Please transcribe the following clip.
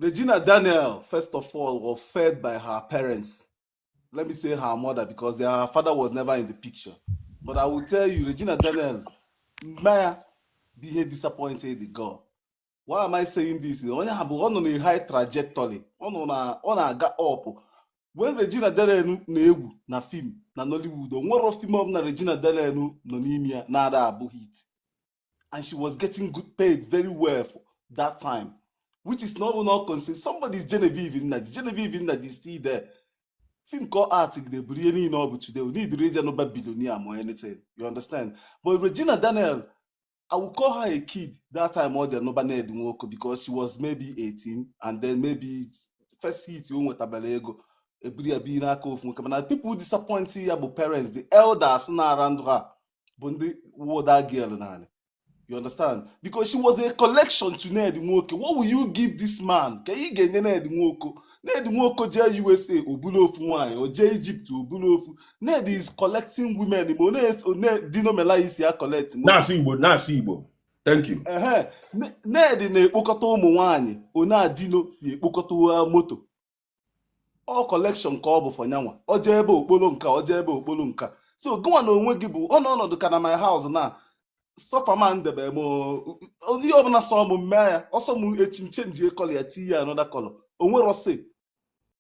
Regina Daniel, first of all, was fed by her parents. Let me say her mother, because their father was never in the picture. But I will tell you, Regina Daniel, Maya, be disappointed the girl. Why am I saying this? On a high trajectory, on a ga up. When Regina Daniel na-egwu na film na Nollywood, onwere film of na Regina Daniel no n'ime na ada abu hit, and she was getting paid very well for that time, which is not considered. Somebody's Genevieve in that. Genevieve in that is still there. Film called Art, they really know but today. We need Regina no billionaire or anything. You understand? But Regina Daniel, I would call her a kid that time or the Noba Ned Nwoko, because she was maybe 18, and then maybe first hit you with Tabalego. People disappoint you about parents, the elders around her, but they were that girl. You understand? Because she was a collection to Ned Nwoko. What will you give this man? Can you get Ned Nwoko? Ned Nwoko J USA Obulofu wine or J Egypt Obulofu. Ned is collecting women. Dino Melaisi are collecting. Igbo. Thank you. Ned na-ekpokọta ụmụ nwanyị, ona Dino si ekpokọta moto. All collection ka ọ bụ fonyanwa. O je ebe okpolo nka, o je ebe okpolo nka. So go on onwe gị bụ ọnọdụ ka na my house na. Stuff a man debe mo only ọbụla sọ m mee ya ọsọ m echinche nji color ya tii ya another color onwere ose